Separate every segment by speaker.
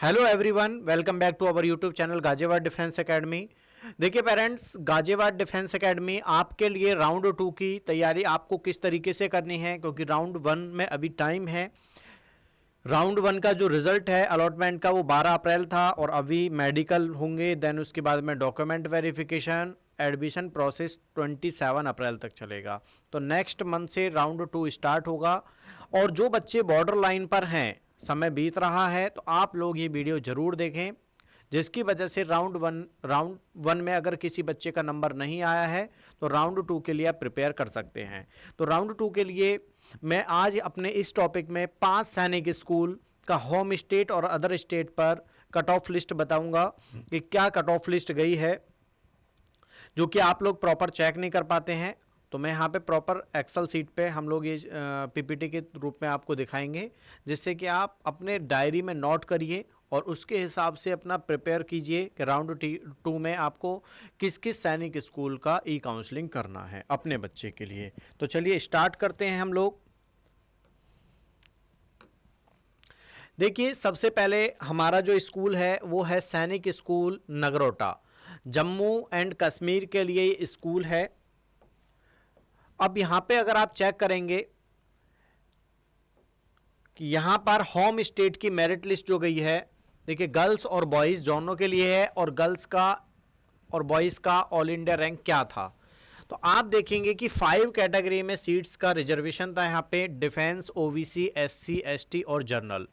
Speaker 1: Hello everyone, welcome back to our YouTube channel Ghaziabad defence academy. देखिए parents, Ghaziabad defence academy आपके लिए round 2 की तैयारी आपको किस तरीके से करनी है, क्योंकि राउंड 1 में अभी टाइम है। राउंड 1 का जो रिजल्ट है अलॉटमेंट का वो 12 अप्रैल था और अभी मेडिकल होंगे, देन उसके बाद में डॉक्यूमेंट वेरिफिकेशन, एडमिशन प्रोसेस 27 अप्रैल तक चलेगा। तो नेक्स्ट मंथ से राउंड 2 स्टार्ट होगा। और जो बच्चे बॉर्डर लाइन पर हैं, समय बीत रहा है, तो आप लोग ये वीडियो ज़रूर देखें, जिसकी वजह से राउंड वन में अगर किसी बच्चे का नंबर नहीं आया है तो राउंड 2 के लिए आप प्रिपेयर कर सकते हैं। तो राउंड 2 के लिए मैं आज अपने इस टॉपिक में 5 सैनिक स्कूल का होम स्टेट और अदर स्टेट पर कट ऑफ लिस्ट बताऊंगा कि क्या कट ऑफ लिस्ट गई है, जो कि आप लोग प्रॉपर चेक नहीं कर पाते हैं। तो मैं यहाँ पे प्रॉपर एक्सेल सीट पे हम लोग ये पीपीटी के रूप में आपको दिखाएंगे, जिससे कि आप अपने डायरी में नोट करिए और उसके हिसाब से अपना प्रिपेयर कीजिए कि राउंड 2 में आपको किस किस सैनिक स्कूल का ई काउंसलिंग करना है अपने बच्चे के लिए। तो चलिए स्टार्ट करते हैं हम लोग। देखिए, सबसे पहले हमारा जो स्कूल है वो है सैनिक स्कूल नगरोटा, जम्मू एंड कश्मीर के लिए स्कूल है। अब यहां पे अगर आप चेक करेंगे कि यहां पर होम स्टेट की मेरिट लिस्ट जो गई है, देखिए गर्ल्स और बॉयज दोनों के लिए है, और गर्ल्स का और बॉयज का ऑल इंडिया रैंक क्या था। तो आप देखेंगे कि 5 कैटेगरी में सीट्स का रिजर्वेशन था यहाँ पे, डिफेंस, ओबीसी, एससी, एसटी और जनरल।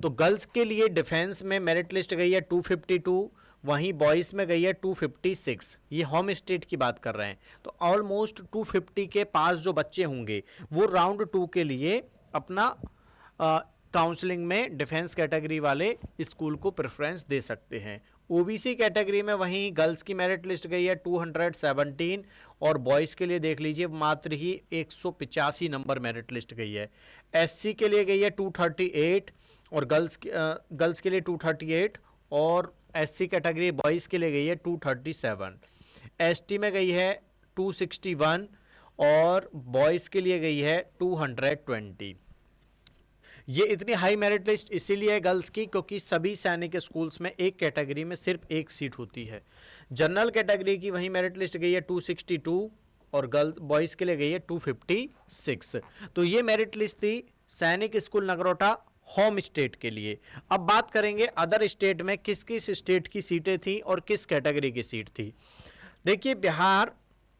Speaker 1: तो गर्ल्स के लिए डिफेंस में मेरिट लिस्ट गई है 252, वहीं बॉयज़ में गई है 256। ये होम स्टेट की बात कर रहे हैं। तो ऑलमोस्ट 250 के पास जो बच्चे होंगे वो राउंड 2 के लिए अपना काउंसलिंग में डिफेंस कैटेगरी वाले स्कूल को प्रेफरेंस दे सकते हैं। ओबीसी कैटेगरी में वहीं गर्ल्स की मेरिट लिस्ट गई है 217 और बॉयज़ के लिए देख लीजिए मात्र ही 185 नंबर मेरिट लिस्ट गई है। एससी के लिए गई है 238 और गर्ल्स के लिए 238 और एससी कैटेगरी बॉयज़ के लिए गई है 237। एसटी में गई है 261 और बॉयज़ के लिए गई है 220। ये इतनी हाई मेरिट लिस्ट इसीलिए है गर्ल्स की, क्योंकि सभी सैनिक स्कूल्स में एक कैटेगरी में सिर्फ एक सीट होती है। जनरल कैटेगरी की वही मेरिट लिस्ट गई है 262 और गर्ल्स बॉयज़ के लिए गई है 256। तो ये मेरिट लिस्ट थी सैनिक स्कूल नगरोटा होम स्टेट के लिए। अब बात करेंगे अदर स्टेट में किस किस स्टेट की सीटें थी और किस कैटेगरी की सीट थी। देखिए, बिहार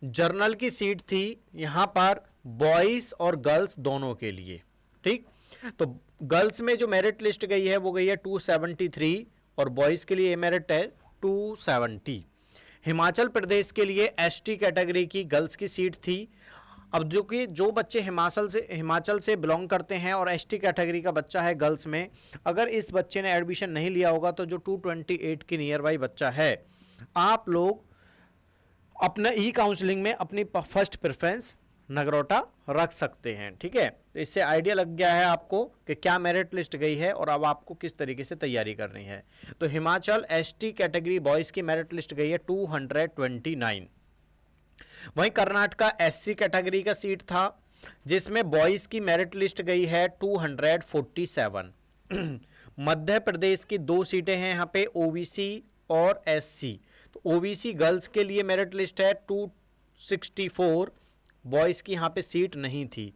Speaker 1: जर्नल की सीट थी यहाँ पर बॉयज़ और गर्ल्स दोनों के लिए। ठीक, तो गर्ल्स में जो मेरिट लिस्ट गई है वो गई है 273 और बॉयज़ के लिए मेरिट है 270। हिमाचल प्रदेश के लिए एसटी कैटेगरी की गर्ल्स की सीट थी। अब जो बच्चे हिमाचल से बिलोंग करते हैं और एसटी कैटेगरी का बच्चा है गर्ल्स में, अगर इस बच्चे ने एडमिशन नहीं लिया होगा तो जो 228 की नियर बाई बच्चा है, आप लोग अपना ई काउंसलिंग में अपनी फर्स्ट प्रेफरेंस नगरोटा रख सकते हैं। ठीक है, तो इससे आइडिया लग गया है आपको कि क्या मेरिट लिस्ट गई है और अब आपको किस तरीके से तैयारी करनी है। तो हिमाचल एसटी कैटेगरी बॉयज़ की मेरिट लिस्ट गई है 229। वहीं कर्नाटका एससी कैटेगरी का सीट था, जिसमें बॉयज़ की मेरिट लिस्ट गई है 247। मध्य प्रदेश की 2 सीटें हैं यहाँ पे, ओबीसी और एससी। तो ओबीसी गर्ल्स के लिए मेरिट लिस्ट है 264, बॉयज़ की यहाँ पे सीट नहीं थी।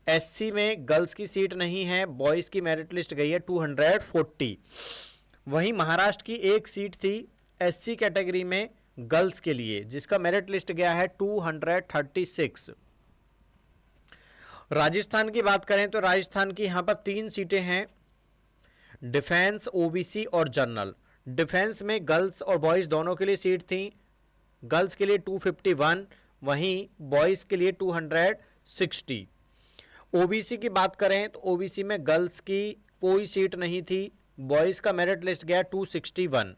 Speaker 1: एससी में गर्ल्स की सीट नहीं है, बॉयज़ की मेरिट लिस्ट गई है 240। वहीं महाराष्ट्र की एक सीट थी एससी कैटेगरी में गर्ल्स के लिए, जिसका मेरिट लिस्ट गया है 236। राजस्थान की बात करें तो राजस्थान की यहाँ पर 3 सीटें हैं, डिफेंस, ओबीसी और जनरल। डिफेंस में गर्ल्स और बॉयज़ दोनों के लिए सीट थी। गर्ल्स के लिए 251, वहीं बॉयज़ के लिए 260। ओबीसी की बात करें तो ओबीसी में गर्ल्स की कोई सीट नहीं थी, बॉयज़ का मेरिट लिस्ट गया 261।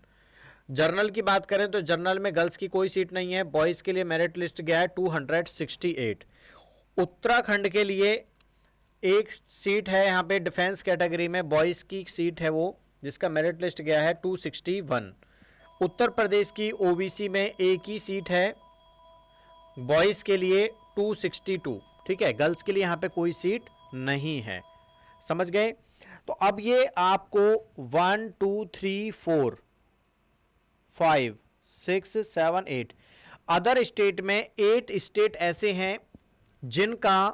Speaker 1: जर्नल की बात करें तो जर्नल में गर्ल्स की कोई सीट नहीं है, बॉयज़ के लिए मेरिट लिस्ट गया है 268। उत्तराखंड के लिए एक सीट है यहाँ पे डिफेंस कैटेगरी में, बॉयज़ की सीट है वो, जिसका मेरिट लिस्ट गया है 261। उत्तर प्रदेश की ओबीसी में एक ही सीट है बॉयज़ के लिए 262। ठीक है, गर्ल्स के लिए यहाँ पे कोई सीट नहीं है। समझ गए। तो अब ये आपको 1 2 3 4 5 6 7 8 अदर स्टेट में 8 स्टेट ऐसे हैं जिनका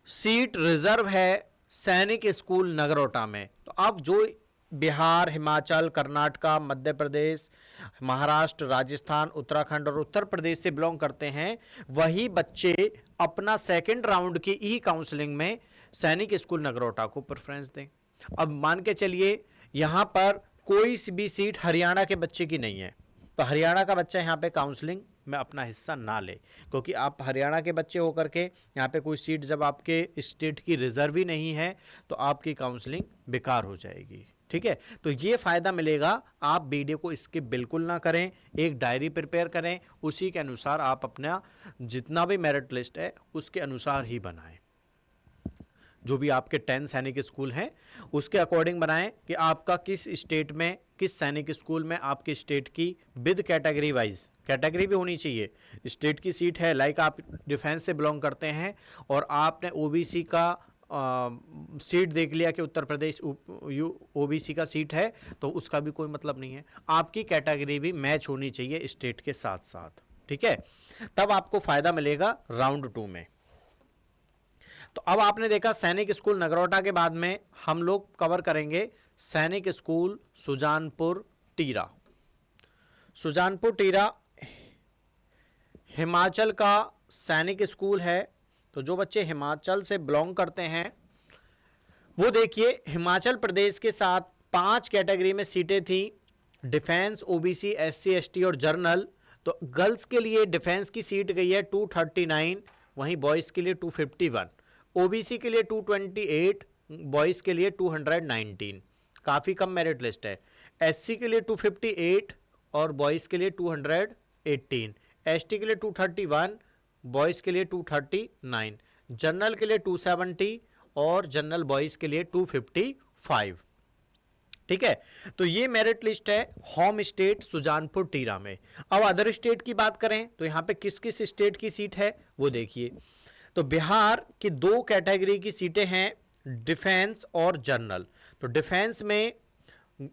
Speaker 1: सीट रिजर्व है सैनिक स्कूल नगरोटा में। तो अब जो बिहार, हिमाचल, कर्नाटका, मध्य प्रदेश, महाराष्ट्र, राजस्थान, उत्तराखंड और उत्तर प्रदेश से बिलोंग करते हैं, वही बच्चे अपना सेकंड राउंड की ई काउंसलिंग में सैनिक स्कूल नगरोटा को प्रेफरेंस दें। अब मान के चलिए यहां पर कोई भी सीट हरियाणा के बच्चे की नहीं है, तो हरियाणा का बच्चा यहां पे काउंसलिंग में अपना हिस्सा ना ले, क्योंकि आप हरियाणा के बच्चे होकर के यहाँ पे कोई सीट जब आपके स्टेट की रिजर्व ही नहीं है तो आपकी काउंसलिंग बेकार हो जाएगी। ठीक है, तो ये फायदा मिलेगा। आप वीडियो को स्किप बिल्कुल ना करें, एक डायरी प्रिपेयर करें, उसी के अनुसार आप अपना जितना भी मेरिट लिस्ट है उसके अनुसार ही बनाएं। जो भी आपके 10 सैनिक स्कूल हैं उसके अकॉर्डिंग बनाएं कि आपका किस स्टेट में, किस सैनिक स्कूल में आपके स्टेट की विद कैटेगरी वाइज, कैटेगरी भी होनी चाहिए। स्टेट की सीट है, लाइक आप डिफेंस से बिलोंग करते हैं और आपने ओबीसी का सीट देख लिया कि उत्तर प्रदेश ओबीसी का सीट है, तो उसका भी कोई मतलब नहीं है। आपकी कैटेगरी भी मैच होनी चाहिए स्टेट के साथ साथ। ठीक है, तब आपको फायदा मिलेगा राउंड 2 में। तो अब आपने देखा सैनिक स्कूल नगरोटा के बाद में हम लोग कवर करेंगे सैनिक स्कूल सुजानपुर टीरा। सुजानपुर टीरा हिमाचल का सैनिक स्कूल है। तो जो बच्चे हिमाचल से बिलोंग करते हैं वो देखिए, हिमाचल प्रदेश के साथ 5 कैटेगरी में सीटें थी, डिफेंस, ओबीसी, एससी एसटी और जर्नल। तो गर्ल्स के लिए डिफेंस की सीट गई है 239, वहीं बॉयज़ के लिए 251, ओबीसी के लिए 228, बॉयज़ के लिए 219, काफ़ी कम मेरिट लिस्ट है। एससी के लिए 258 और बॉयज़ के लिए 218, एसटी के लिए 231, बॉयज़ के लिए 239, जनरल के लिए 270 और जनरल बॉयज़ के लिए 255। ठीक है, तो ये मेरिट लिस्ट है होम स्टेट सुजानपुर टीरा में। अब अदर स्टेट की बात करें तो यहाँ पे किस किस स्टेट की सीट है वो देखिए। तो बिहार की 2 कैटेगरी की सीटें हैं, डिफेंस और जनरल। तो डिफेंस में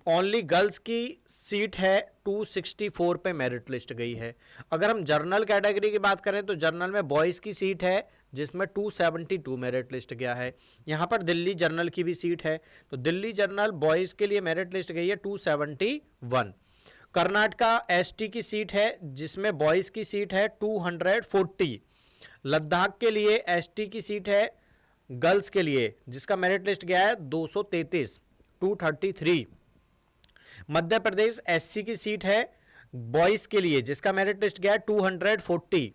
Speaker 1: ओनली गर्ल्स की सीट है 264 पे मेरिट लिस्ट गई है। अगर हम जर्नल कैटेगरी की बात करें तो जर्नल में बॉयज़ की सीट है जिसमें 272 मेरिट लिस्ट गया है। यहाँ पर दिल्ली जर्नल की भी सीट है, तो दिल्ली जर्नल बॉयज़ के लिए मेरिट लिस्ट गई है 271। कर्नाटका एसटी की सीट है जिसमें बॉयज़ की सीट है 240। लद्दाख के लिए एसटी की सीट है गर्ल्स के लिए जिसका मेरिट लिस्ट गया है 233, 233। मध्य प्रदेश एससी की सीट है बॉयज के लिए जिसका मेरिट लिस्ट गया है 240।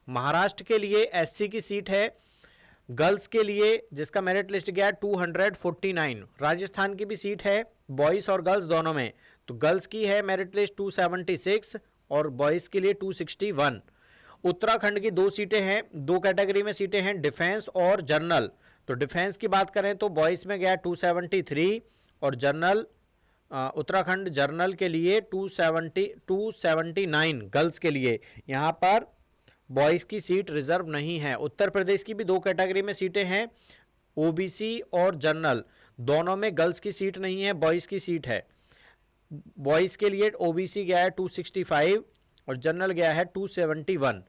Speaker 1: महाराष्ट्र के लिए एससी की सीट है गर्ल्स के लिए जिसका मेरिट लिस्ट गया है 249। राजस्थान की भी सीट है बॉयज और गर्ल्स दोनों में, तो गर्ल्स की है मेरिट लिस्ट 276 और बॉयज के लिए 261। उत्तराखंड की 2 सीटें हैं, 2 कैटेगरी में सीटें हैं, डिफेंस और जनरल। तो डिफेंस की बात करें तो बॉयज में गया 273 और जनरल उत्तराखंड जर्नल के लिए 279 गर्ल्स के लिए। यहाँ पर बॉयज़ की सीट रिजर्व नहीं है। उत्तर प्रदेश की भी 2 कैटेगरी में सीटें हैं, ओबीसी और जनरल, दोनों में गर्ल्स की सीट नहीं है, बॉयज़ की सीट है। बॉयज़ के लिए ओबीसी गया है 265 और जनरल गया है 271।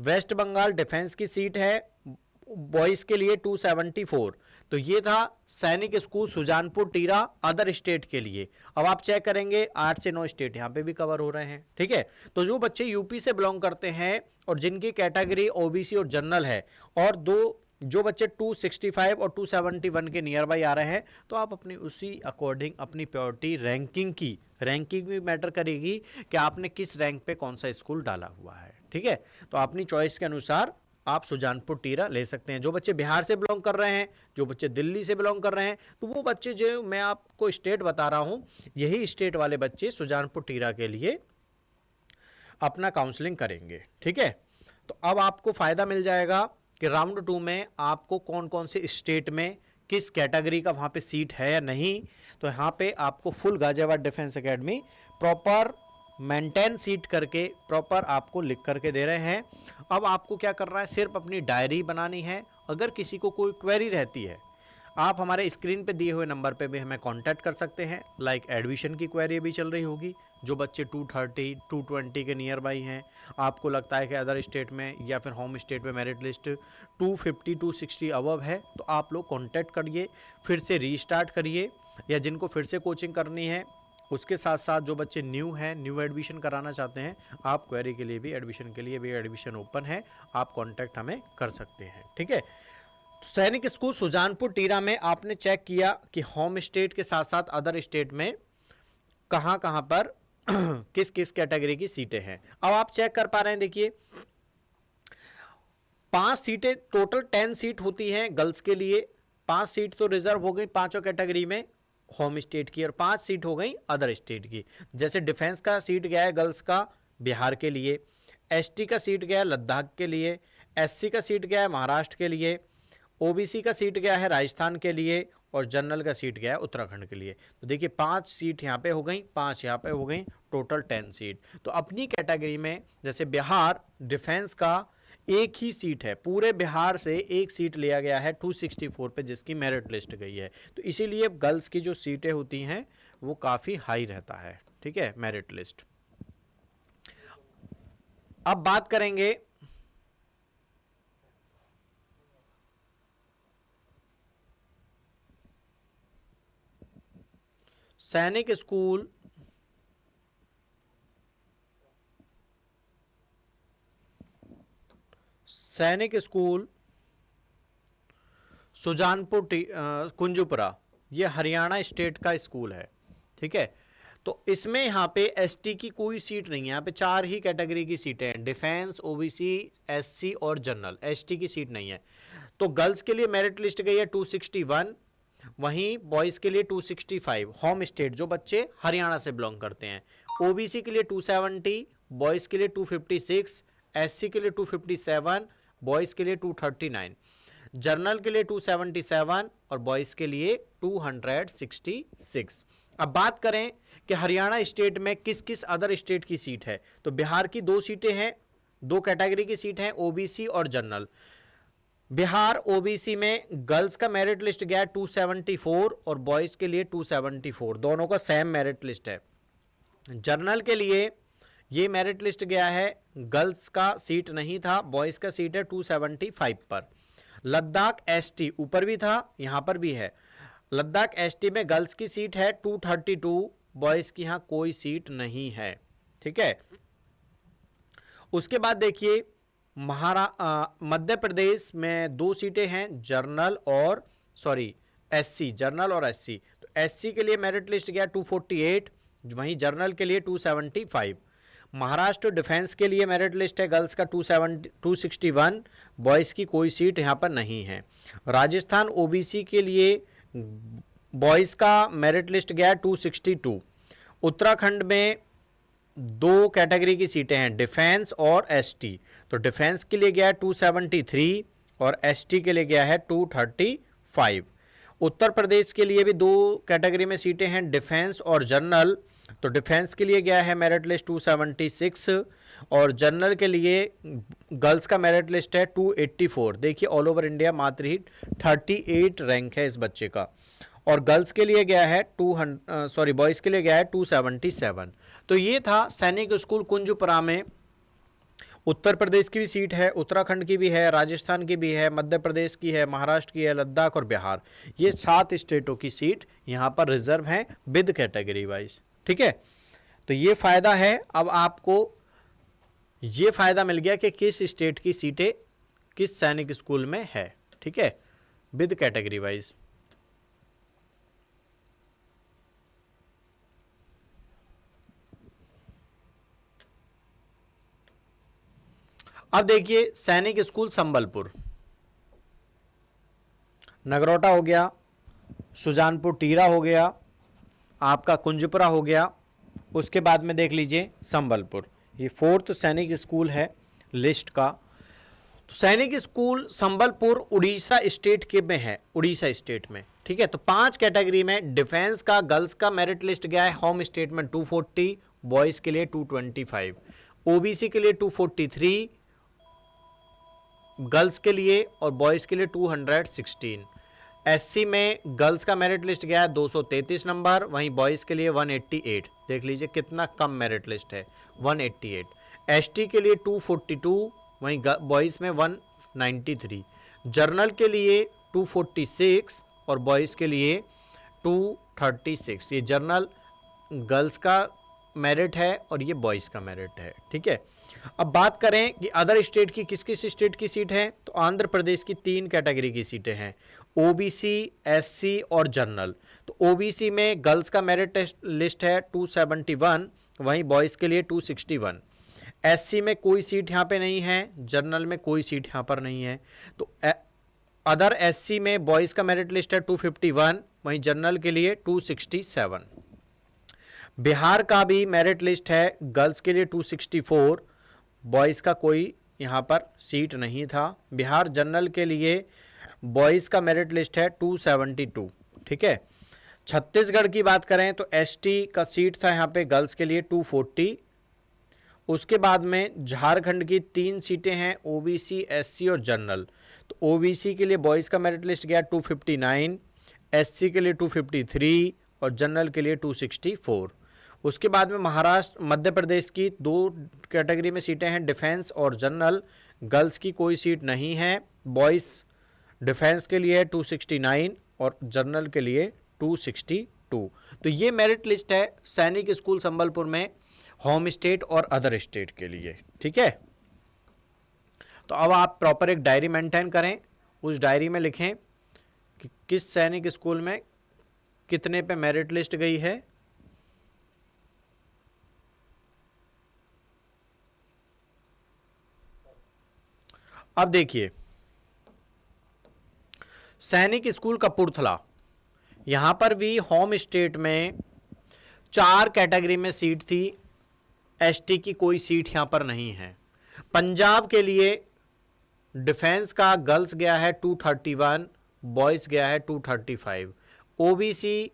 Speaker 1: वेस्ट बंगाल डिफेंस की सीट है बॉयज़ के लिए 274। तो ये था सैनिक स्कूल सुजानपुर टीरा अदर स्टेट के लिए। अब आप चेक करेंगे 8 से 9 स्टेट यहाँ पे भी कवर हो रहे हैं। ठीक है, तो जो बच्चे यूपी से बिलोंग करते हैं और जिनकी कैटेगरी ओबीसी और जनरल है और जो बच्चे 265 और 271 के नियर बाई आ रहे हैं, तो आप अपनी उसी अकॉर्डिंग अपनी प्रायोरिटी रैंकिंग भी मैटर करेगी कि आपने किस रैंक पे कौन सा स्कूल डाला हुआ है। ठीक है, तो अपनी चॉइस के अनुसार आप सुजानपुर टीरा ले सकते हैं। जो बच्चे बिहार से बिलोंग कर रहे हैं, जो बच्चे दिल्ली से बिलोंग कर रहे हैं, तो वो बच्चे जो मैं आपको स्टेट बता रहा हूं, यही स्टेट वाले बच्चे सुजानपुर टीरा के लिए अपना काउंसलिंग करेंगे। ठीक है, तो अब आपको फायदा मिल जाएगा कि राउंड 2 में आपको कौन कौन से स्टेट में किस कैटेगरी का वहां पे सीट है या नहीं। तो यहाँ पे आपको full Ghaziabad defence academy proper maintain seat करके प्रॉपर आपको लिख करके दे रहे हैं। अब आपको क्या करना है, सिर्फ अपनी डायरी बनानी है। अगर किसी को कोई क्वेरी रहती है, आप हमारे स्क्रीन पे दिए हुए नंबर पे भी हमें कांटेक्ट कर सकते हैं। लाइक एडमिशन की क्वेरी भी चल रही होगी, जो बच्चे 230 220 के नियर बाई हैं, आपको लगता है कि अदर स्टेट में या फिर होम स्टेट में मेरिट लिस्ट 250 260 अबव है, तो आप लोग कांटेक्ट करिए, फिर से रीस्टार्ट करिए, या जिनको फिर से कोचिंग करनी है उसके साथ साथ जो बच्चे न्यू हैं, न्यू एडमिशन कराना चाहते हैं, आप क्वेरी के लिए भी, एडमिशन के लिए भी एडमिशन ओपन है, आप कांटेक्ट हमें कर सकते हैं। ठीक है, तो सैनिक स्कूल सुजानपुर टीरा में आपने चेक किया कि होम स्टेट के साथ साथ अदर स्टेट में कहां कहां पर किस किस कैटेगरी की सीटें हैं। अब आप चेक कर पा रहे हैं, देखिए 5 सीटें, टोटल 10 सीट होती हैं गर्ल्स के लिए, 5 सीट तो रिजर्व हो गई पांचों कैटेगरी में होम स्टेट की, और 5 सीट हो गई अदर स्टेट की। जैसे डिफेंस का सीट गया है गर्ल्स का बिहार के लिए, एसटी का सीट गया है लद्दाख के लिए, एससी का सीट गया है महाराष्ट्र के लिए, ओबीसी का सीट गया है राजस्थान के लिए, और जनरल का सीट गया है उत्तराखंड के लिए। तो देखिए 5 सीट यहाँ पे हो गई, 5 यहाँ पे हो गई, टोटल 10 सीट। तो अपनी कैटेगरी में जैसे बिहार डिफेंस का एक ही सीट है, पूरे बिहार से एक सीट लिया गया है 264 पे, जिसकी मेरिट लिस्ट गई है। तो इसीलिए गर्ल्स की जो सीटें होती हैं वो काफ़ी हाई रहता है। ठीक है, मेरिट लिस्ट। अब बात करेंगे सैनिक स्कूल सुजानपुर कुंजपुरा, ये हरियाणा स्टेट का स्कूल है। ठीक है, तो इसमें यहाँ पे एसटी की कोई सीट नहीं है, यहाँ पे 4 ही कैटेगरी की सीटें हैं, डिफेंस, ओबीसी, एससी और जनरल, एसटी की सीट नहीं है। तो गर्ल्स के लिए मेरिट लिस्ट गई है 261, वहीं बॉयज़ के लिए 265, होम स्टेट जो बच्चे हरियाणा से बिलोंग करते हैं। ओबीसी के लिए 270, बॉयज़ के लिए 256, एससी के लिए 257, बॉयज़ के लिए 239, जर्नल के लिए 277 और बॉयज़ के लिए 266। अब बात करें कि हरियाणा स्टेट में किस किस अदर स्टेट की सीट है, तो बिहार की 2 सीटें हैं, 2 कैटेगरी की सीट हैं, ओबीसी और जनरल। बिहार ओबीसी में गर्ल्स का मेरिट लिस्ट गया 274 और बॉयज़ के लिए 274, दोनों का सेम मेरिट लिस्ट है। जनरल के लिए ये मेरिट लिस्ट गया है, गर्ल्स का सीट नहीं था, बॉयज़ का सीट है 275 पर। लद्दाख एसटी ऊपर भी था, यहाँ पर भी है। लद्दाख एसटी में गर्ल्स की सीट है 232, बॉयज़ की यहाँ कोई सीट नहीं है। ठीक है, उसके बाद देखिए मध्य प्रदेश में 2 सीटें हैं, एससी, जर्नल और एससी। तो एससी के लिए मेरिट लिस्ट गया 248, वहीं जर्नल के लिए 275। महाराष्ट्र डिफेंस के लिए मेरिट लिस्ट है गर्ल्स का 261, बॉयज़ की कोई सीट यहाँ पर नहीं है। राजस्थान ओबीसी के लिए बॉयज़ का मेरिट लिस्ट गया 262। उत्तराखंड में 2 कैटेगरी की सीटें हैं, डिफेंस और एसटी। तो डिफेंस के लिए गया है 273 और एसटी के लिए गया है 235। उत्तर प्रदेश के लिए भी 2 कैटेगरी में सीटें हैं, डिफेंस और जनरल। तो डिफेंस के लिए गया है मेरिट लिस्ट 276 और जनरल के लिए गर्ल्स का मेरिट लिस्ट है 284। देखिए ऑल ओवर इंडिया मात्र ही 38 रैंक है इस बच्चे का, और गर्ल्स के लिए गया है बॉयज़ के लिए गया है 277। तो ये था सैनिक स्कूल कुंजपुरा में। उत्तर प्रदेश की भी सीट है, उत्तराखंड की भी है, राजस्थान की भी है, मध्य प्रदेश की है, महाराष्ट्र की है, लद्दाख और बिहार, ये 7 स्टेटों की सीट यहाँ पर रिजर्व हैं विद कैटेगरी वाइज। ठीक है, तो ये फ़ायदा है, अब आपको ये फ़ायदा मिल गया कि किस स्टेट की सीटें किस सैनिक स्कूल में है। ठीक है, विद कैटेगरी वाइज। अब देखिए सैनिक स्कूल संबलपुर, नगरोटा हो गया, सुजानपुर टीरा हो गया, आपका कुंजपुरा हो गया, उसके बाद में देख लीजिए संबलपुर, ये 4th सैनिक स्कूल है लिस्ट का। तो सैनिक स्कूल संबलपुर उड़ीसा स्टेट के में है, उड़ीसा स्टेट में। ठीक है, तो 5 कैटेगरी में डिफेंस का गर्ल्स का मेरिट लिस्ट गया है होम स्टेट में 240, बॉयज़ के लिए 225, ओबीसी के लिए 243 गर्ल्स के लिए और बॉयज़ के लिए 216, एससी में गर्ल्स का मेरिट लिस्ट गया है 233 नंबर, वहीं बॉयज़ के लिए 188। देख लीजिए कितना कम मेरिट लिस्ट है, 188। एसटी के लिए 242, वहीं बॉयज़ में 193। जर्नल के लिए 246 और बॉयज़ के लिए 236। ये जर्नल गर्ल्स का मेरिट है और ये बॉयज़ का मेरिट है, ठीक है। अब बात करें कि अदर स्टेट की किस किस स्टेट की सीट है, तो आंध्र प्रदेश की 3 कैटेगरी की सीटें हैं, ओबीसी, एससी और जनरल। तो ओबीसी में गर्ल्स का मेरिट लिस्ट है 271, वहीं बॉयज़ के लिए 261। एससी में कोई सीट यहाँ पे नहीं है, जनरल में कोई सीट यहाँ पर नहीं है। तो अदर एससी में बॉयज़ का मेरिट लिस्ट है 251, वहीं जनरल के लिए 267। बिहार का भी मेरिट लिस्ट है गर्ल्स के लिए 264, बॉयज़ का कोई यहाँ पर सीट नहीं था। बिहार जनरल के लिए बॉयज़ का मेरिट लिस्ट है 272, ठीक है। छत्तीसगढ़ की बात करें तो एसटी का सीट था यहाँ पे गर्ल्स के लिए 240। उसके बाद में झारखंड की 3 सीटें हैं, ओबीसी, एससी और जनरल। तो ओबीसी के लिए बॉयज़ का मेरिट लिस्ट गया 259, एससी के लिए 253 और जनरल के लिए 264। उसके बाद में महाराष्ट्र, मध्य प्रदेश की 2 कैटेगरी में सीटें हैं, डिफेंस और जनरल। गर्ल्स की कोई सीट नहीं है, बॉयज़ डिफेंस के लिए 269 और जनरल के लिए 262। तो ये मेरिट लिस्ट है सैनिक स्कूल संबलपुर में होम स्टेट और अदर स्टेट के लिए, ठीक है। तो अब आप प्रॉपर एक डायरी मेंटेन करें, उस डायरी में लिखें कि किस सैनिक स्कूल में कितने पे मेरिट लिस्ट गई है। अब देखिए, सैनिक स्कूल कपूरथला, यहां पर भी होम स्टेट में 4 कैटेगरी में सीट थी, एसटी की कोई सीट यहां पर नहीं है। पंजाब के लिए डिफेंस का गर्ल्स गया है 231, बॉयज़ गया है 235। ओबीसी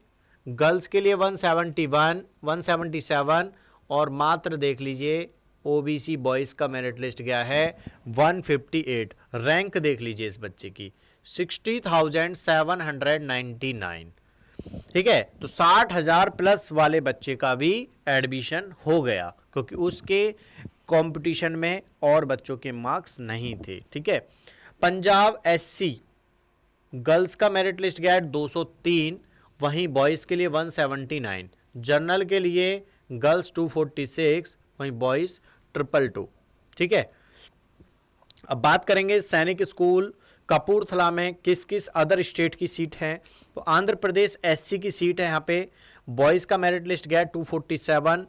Speaker 1: गर्ल्स के लिए 171, 177 और मात्र देख लीजिए ओबीसी बॉयज़ का मेरिट लिस्ट गया है 158। रैंक देख लीजिए इस बच्चे की 60,799, ठीक है। तो 60,000 प्लस वाले बच्चे का भी एडमिशन हो गया, क्योंकि उसके कंपटीशन में और बच्चों के मार्क्स नहीं थे, ठीक है। पंजाब एससी गर्ल्स का मेरिट लिस्ट गया है 203, वहीं बॉयज़ के लिए 179। जनरल के लिए गर्ल्स 246, वहीं बॉयज़ 222, ठीक है। अब बात करेंगे सैनिक स्कूल कपूरथला में किस किस अदर स्टेट की सीट है। तो आंध्र प्रदेश एससी की सीट है, यहाँ पे बॉयज़ का मेरिट लिस्ट गया है 247।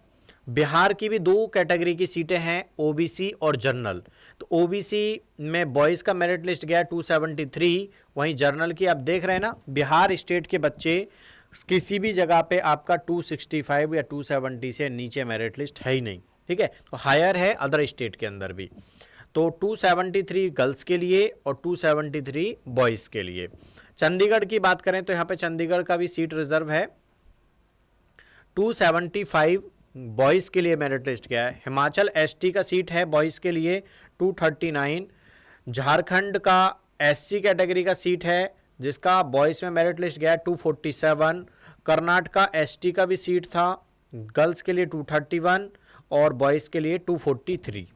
Speaker 1: बिहार की भी 2 कैटेगरी की सीटें हैं, ओबीसी और जनरल। तो ओबीसी में बॉयज़ का मेरिट लिस्ट गया है 273, वहीं जनरल की आप देख रहे हैं ना, बिहार स्टेट के बच्चे किसी भी जगह पे आपका 265 या 270 से नीचे मेरिट लिस्ट है ही नहीं, ठीक है। तो हायर है अदर स्टेट के अंदर भी। तो 273 गर्ल्स के लिए और 273 बॉयज़ के लिए। चंडीगढ़ की बात करें तो यहाँ पे चंडीगढ़ का भी सीट रिजर्व है, 275 बॉयज़ के लिए मेरिट लिस्ट गया है। हिमाचल एसटी का सीट है बॉयज़ के लिए 239। झारखंड का एससी कैटेगरी का सीट है जिसका बॉयज़ में मेरिट लिस्ट गया है 247। कर्नाटका एसटी का भी सीट था, गर्ल्स के लिए 231 और बॉयज़ के लिए 243।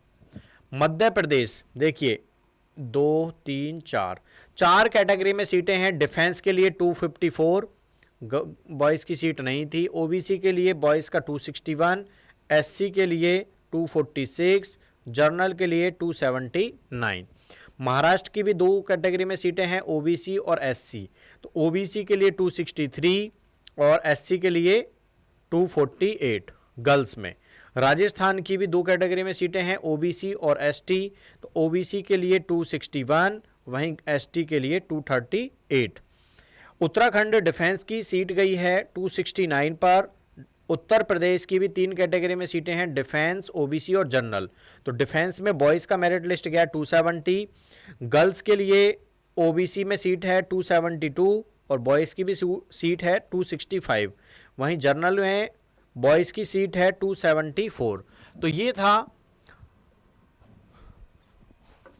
Speaker 1: मध्य प्रदेश देखिए 2, 3, 4 कैटेगरी में सीटें हैं। डिफेंस के लिए 254, बॉयज़ की सीट नहीं थी। ओबीसी के लिए बॉयज़ का 261, एससी के लिए 246, जनरल के लिए 279। महाराष्ट्र की भी 2 कैटेगरी में सीटें हैं, ओबीसी और एससी। तो ओबीसी के लिए 263 और एससी के लिए 248 गर्ल्स में। राजस्थान की भी 2 कैटेगरी में सीटें हैं, ओबीसी और एसटी। तो ओबीसी के लिए 261, वहीं एसटी के लिए 238। उत्तराखंड डिफेंस की सीट गई है 269 पर। उत्तर प्रदेश की भी 3 कैटेगरी में सीटें हैं, डिफेंस, ओबीसी और जनरल। तो डिफेंस में बॉयज़ का मेरिट लिस्ट गया 270, गर्ल्स के लिए ओबीसी में सीट है 272 और बॉयज़ की भी सीट है 265, वहीं जनरल में बॉयज़ की सीट है 274। तो ये था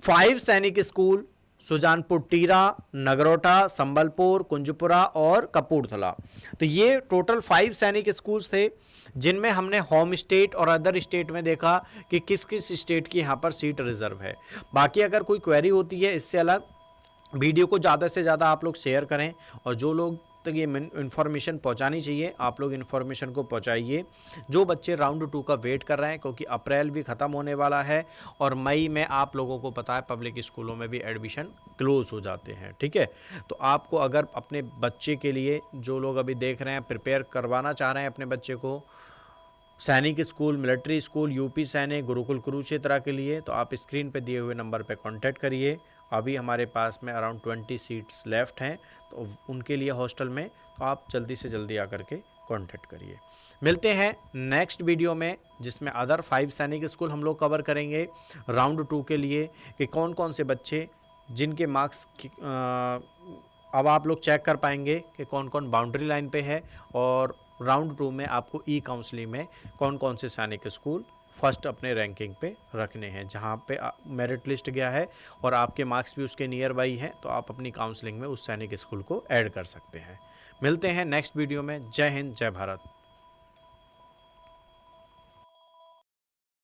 Speaker 1: 5 सैनिक स्कूल सुजानपुर टीरा, नगरोटा, संबलपुर, कुंजपुरा और कपूरथला। तो ये टोटल 5 सैनिक स्कूल्स थे जिनमें हमने होम स्टेट और अदर स्टेट में देखा कि किस किस स्टेट की यहाँ पर सीट रिजर्व है। बाकी अगर कोई क्वेरी होती है इससे अलग, वीडियो को ज़्यादा से ज़्यादा आप लोग शेयर करें और जो लोग तक ये इन्फॉर्मेशन पहुंचानी चाहिए आप लोग इन्फॉर्मेशन को पहुंचाइए। जो बच्चे राउंड 2 का वेट कर रहे हैं, क्योंकि अप्रैल भी ख़त्म होने वाला है और मई में आप लोगों को पता है पब्लिक स्कूलों में भी एडमिशन क्लोज हो जाते हैं, ठीक है। तो आपको अगर अपने बच्चे के लिए, जो लोग अभी देख रहे हैं, प्रिपेयर करवाना चाह रहे हैं अपने बच्चे को सैनिक स्कूल, मिलिट्री स्कूल, यूपी सैनिक, गुरुकुल कुरुक्षेत्र के लिए, तो आप स्क्रीन पे दिए हुए नंबर पे कांटेक्ट करिए। अभी हमारे पास में अराउंड 20 सीट्स लेफ़्ट हैं, तो उनके लिए हॉस्टल में, तो आप जल्दी से जल्दी आकर के कांटेक्ट करिए। मिलते हैं नेक्स्ट वीडियो में जिसमें अदर 5 सैनिक स्कूल हम लोग कवर करेंगे राउंड 2 के लिए, कि कौन कौन से बच्चे जिनके मार्क्स अब आप लोग चेक कर पाएंगे कि कौन कौन बाउंड्री लाइन पे है, और राउंड 2 में आपको ई काउंसलिंग में कौन कौन से सैनिक स्कूल फर्स्ट अपने रैंकिंग पे रखने हैं, जहाँ पे मेरिट लिस्ट गया है और आपके मार्क्स भी उसके नियर बाई हैं, तो आप अपनी काउंसलिंग में उस सैनिक स्कूल को ऐड कर सकते हैं। मिलते हैं नेक्स्ट वीडियो में। जय हिंद, जय भारत।